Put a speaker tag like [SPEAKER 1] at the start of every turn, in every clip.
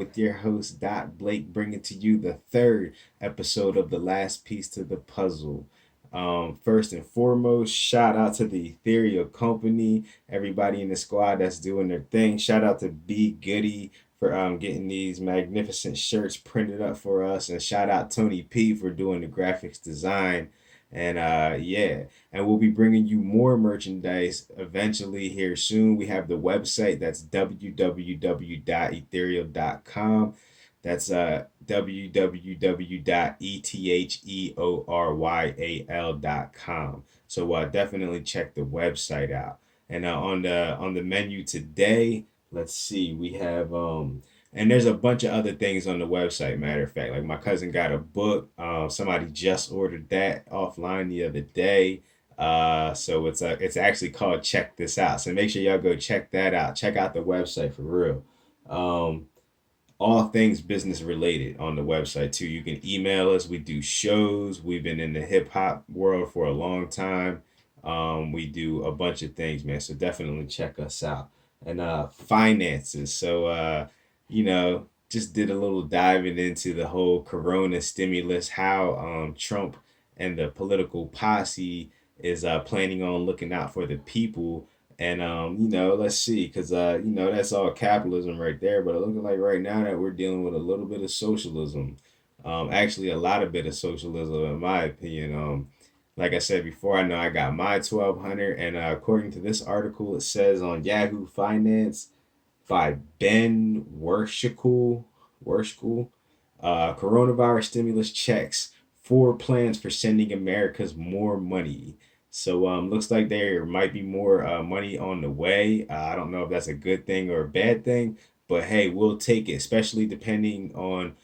[SPEAKER 1] with your host, Dot Blake, bringing to you the third episode of The Last Piece to the Puzzle. First and foremost, shout out to the Ethereal Company, everybody in the squad that's doing their thing. Shout out to B Goody for getting these magnificent shirts printed up for us, and shout out Tony P for doing the graphics design. And yeah, and we'll be bringing you more merchandise eventually here soon. We have the website that's www.ethereal.com. That's www.ethereal.com. So definitely check the website out. And on the menu today, let's see, we have and there's a bunch of other things on the website. Matter of fact, like my cousin got a book. Somebody just ordered that offline the other day. So it's actually called Check This Out. So make sure y'all go check that out. Check out the website for real. Um, all things business related on the website too. You can email us. We do shows. We've been in the hip hop world for a long time. We do a bunch of things, man. So definitely check us out. And finances. So just did a little diving into the whole Corona stimulus, how Trump and the political posse is planning on looking out for the people. And let's see, because that's all capitalism right there. But it looks like right now that we're dealing with a little bit of socialism. Actually, a lot of bit of socialism, in my opinion. Like I said before, I know I got my 1200, and according to this article, it says on Yahoo Finance by Ben Werschkuhl, coronavirus stimulus checks, four plans for sending America's more money. So looks like there might be more money on the way. I don't know if that's a good thing or a bad thing, but hey, we'll take it, especially depending on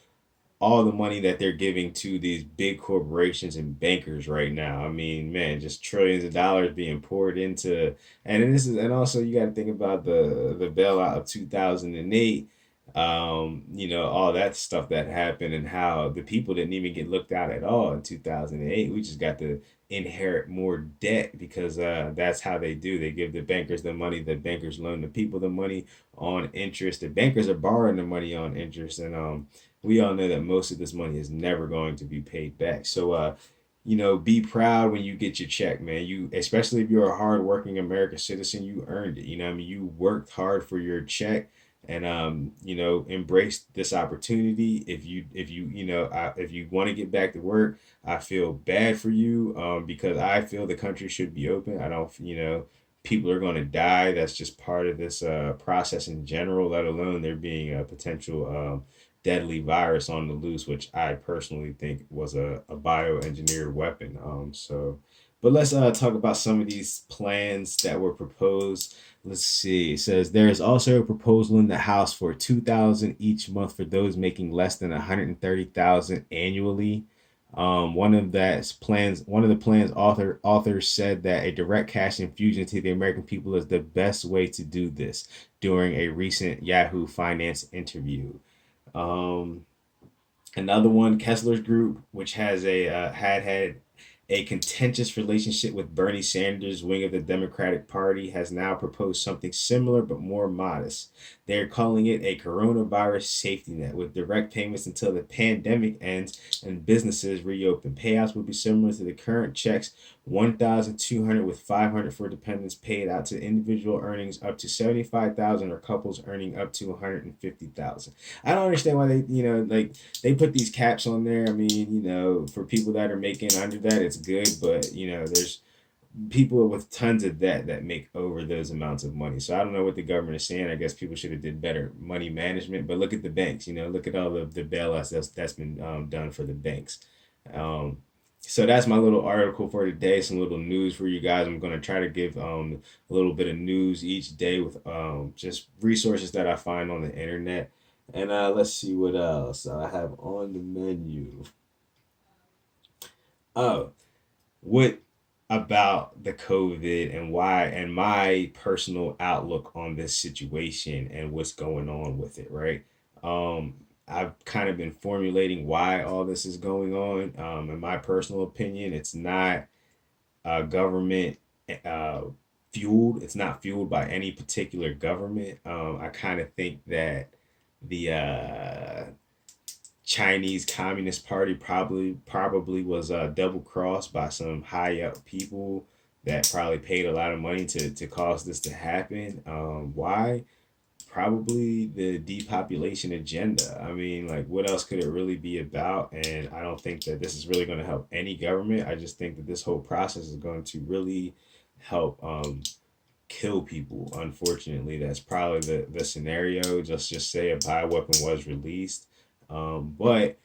[SPEAKER 1] all the money that they're giving to these big corporations and bankers right now. I mean, man, just trillions of dollars being poured into, and also you got to think about the bailout of 2008. All that stuff that happened and how the people didn't even get looked out at all in 2008. We just got to inherit more debt because that's how they do. They give the bankers the money, the bankers loan the people the money on interest. The bankers are borrowing the money on interest, and we all know that most of this money is never going to be paid back. So, be proud when you get your check, man. You, especially if you're a hardworking American citizen, you earned it. I mean, you worked hard for your check, and embrace this opportunity. If you want to get back to work, I feel bad for you, because I feel the country should be open. I don't, people are going to die. That's just part of this process in general, let alone there being a potential deadly virus on the loose, which I personally think was a bioengineered weapon. But let's talk about some of these plans that were proposed. Let's see. It says there is also a proposal in the House for 2,000 each month for those making less than 130,000 annually. One of the plans authors said that a direct cash infusion to the American people is the best way to do this during a recent Yahoo Finance interview. Um, Another one, Kessler's Group, which has had a contentious relationship with Bernie Sanders' wing of the Democratic Party, has now proposed something similar but more modest. They're calling it a coronavirus safety net with direct payments until the pandemic ends and businesses reopen. Payouts will be similar to the current checks, 1,200 with 500 for dependents paid out to individual earnings up to 75,000 or couples earning up to 150,000. I don't understand why like they put these caps on there. I mean, for people that are making under that, it's good, but there's people with tons of debt that make over those amounts of money. So I don't know what the government is saying. I guess people should have did better money management. But look at the banks. Look at all the bailouts that's been done for the banks. Um, so that's my little article for today. Some little news for you guys. I'm gonna try to give a little bit of news each day with just resources that I find on the internet. And let's see what else I have on the menu. Oh, what about the COVID and why, and my personal outlook on this situation and what's going on with it, right? I've kind of been formulating why all this is going on. In my personal opinion, it's not government uh, fueled. It's not fueled by any particular government. I kind of think that the Chinese Communist Party probably was double crossed by some high up people that probably paid a lot of money to cause this to happen. Why? Probably the depopulation agenda. I mean, like, what else could it really be about? And I don't think that this is really going to help any government. I just think that this whole process is going to really help kill people. Unfortunately, that's probably the scenario. Just say a bioweapon was released. But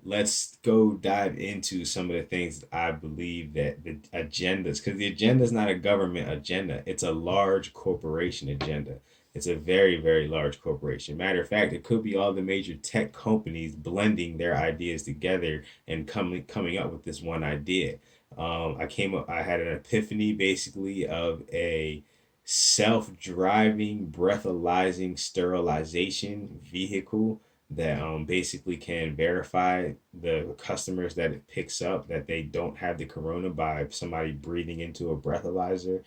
[SPEAKER 1] let's go dive into some of the things that I believe that the agendas, because the agenda is not a government agenda, it's a large corporation agenda. It's a very, very large corporation. Matter of fact, it could be all the major tech companies blending their ideas together and coming up with this one idea. I had an epiphany basically of a self-driving breathalyzing sterilization vehicle that basically can verify the customers that it picks up that they don't have the corona by somebody breathing into a breathalyzer,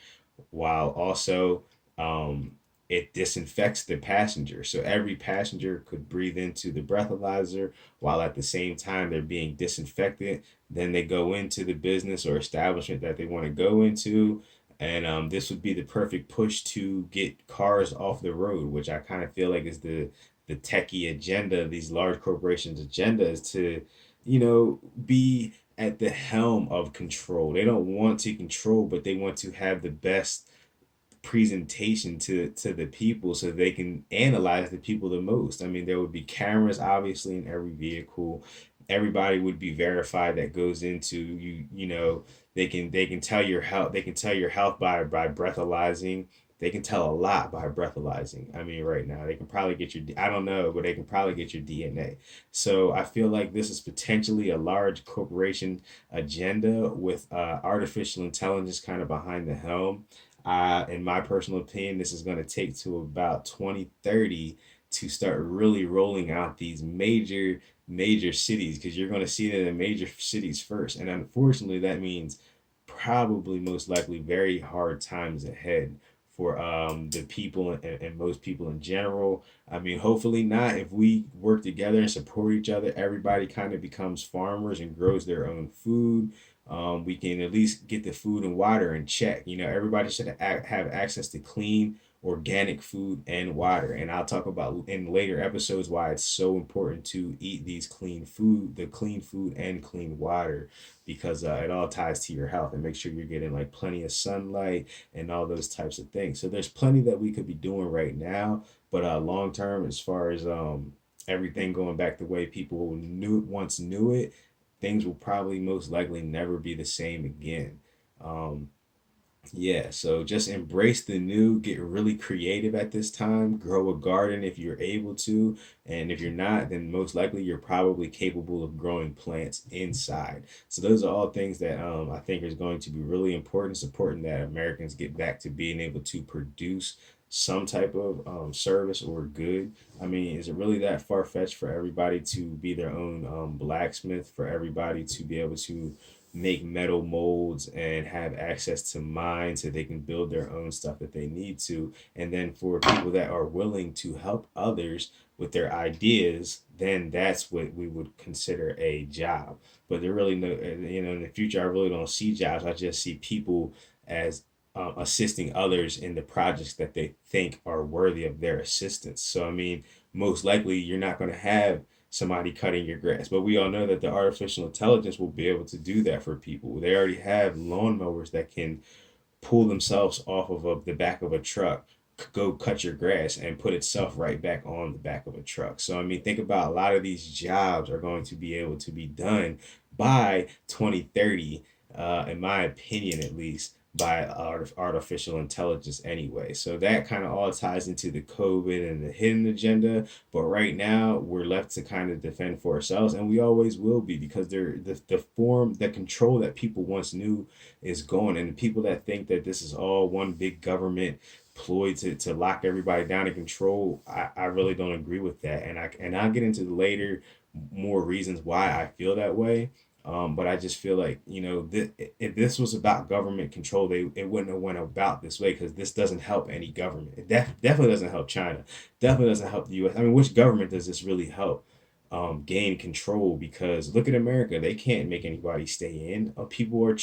[SPEAKER 1] while also um, it disinfects the passenger. So every passenger could breathe into the breathalyzer while at the same time they're being disinfected. Then they go into the business or establishment that they want to go into. And this would be the perfect push to get cars off the road, which I kind of feel like is the techie agenda, these large corporations' agenda is to, be at the helm of control. They don't want to control, but they want to have the best presentation to the people so they can analyze the people the most. I mean, there would be cameras obviously in every vehicle. Everybody would be verified that goes into you. They can tell your health. They can tell your health by breathalyzing. They can tell a lot by breathalyzing. I mean, right now they can probably get your. I don't know, but they can probably get your DNA. So I feel like this is potentially a large corporation agenda with artificial intelligence kind of behind the helm. In my personal opinion, this is going to take to about 2030 to start really rolling out these major cities, because you're going to see it in the major cities first. And unfortunately, that means probably most likely very hard times ahead for the people and most people in general. I mean, hopefully not. If we work together and support each other, everybody kind of becomes farmers and grows their own food. We can at least get the food and water in check. Everybody should have access to clean, organic food and water. And I'll talk about in later episodes why it's so important to eat the clean food and clean water, because it all ties to your health, and make sure you're getting like plenty of sunlight and all those types of things. So there's plenty that we could be doing right now, but long term, as far as everything going back the way people knew it, things will probably most likely never be the same again. Um, yeah, so just embrace the new, get really creative at this time, grow a garden if you're able to, and if you're not, then most likely you're probably capable of growing plants inside. So those are all things that I think is going to be really important, supporting that Americans get back to being able to produce some type of service or good. I mean, is it really that far fetched for everybody to be their own blacksmith, for everybody to be able to make metal molds and have access to mines so they can build their own stuff that they need to? And then for people that are willing to help others with their ideas, then that's what we would consider a job. But there really no, in the future, I really don't see jobs. I just see people as assisting others in the projects that they think are worthy of their assistance. So, I mean, most likely you're not going to have somebody cutting your grass. But we all know that the artificial intelligence will be able to do that for people. They already have lawnmowers that can pull themselves off of the back of a truck, go cut your grass, and put itself right back on the back of a truck. So, I mean, think about a lot of these jobs are going to be able to be done by 2030, in my opinion, at least, by artificial intelligence anyway. So that kind of all ties into the COVID and the hidden agenda. But right now, we're left to kind of defend for ourselves, and we always will be, because the control that people once knew is gone. And the people that think that this is all one big government ploy to lock everybody down and control, I really don't agree with that. And I'll get into later more reasons why I feel that way. But I just feel like, if this was about government control, it wouldn't have went about this way, because this doesn't help any government. It definitely doesn't help China. Definitely doesn't help the U.S. I mean, which government does this really help gain control? Because look at America; they can't make anybody stay in. People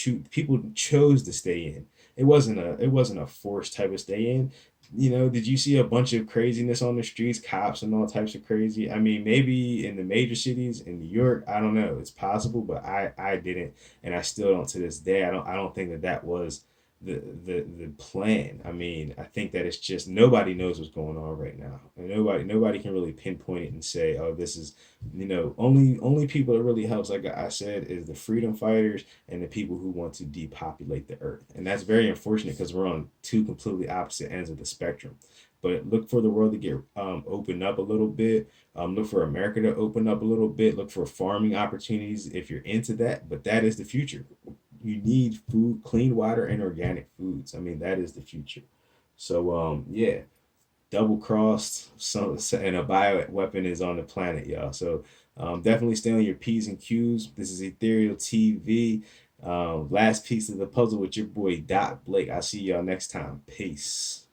[SPEAKER 1] chose to stay in. It wasn't a forced type of stay in. Did you see a bunch of craziness on the streets, cops and all types of crazy? I mean, maybe in the major cities in New York, I don't know, it's possible, but I didn't, and I still don't to this day. I don't think that was the plan. I mean, I think that it's just nobody knows what's going on right now, and nobody can really pinpoint it and say, oh, this is, only people that really helps, like I said, is the freedom fighters and the people who want to depopulate the earth. And that's very unfortunate, because we're on two completely opposite ends of the spectrum. But look for the world to get opened up a little bit. Look for America to open up a little bit. Look for farming opportunities if you're into that. But that is the future. You need food, clean water, and organic foods. I mean, that is the future. So yeah, double crossed. And a bio weapon is on the planet, y'all. So definitely stay on your P's and Q's. This is Ethereal TV. Last piece of the puzzle with your boy Doc Blake. I'll see y'all next time. Peace.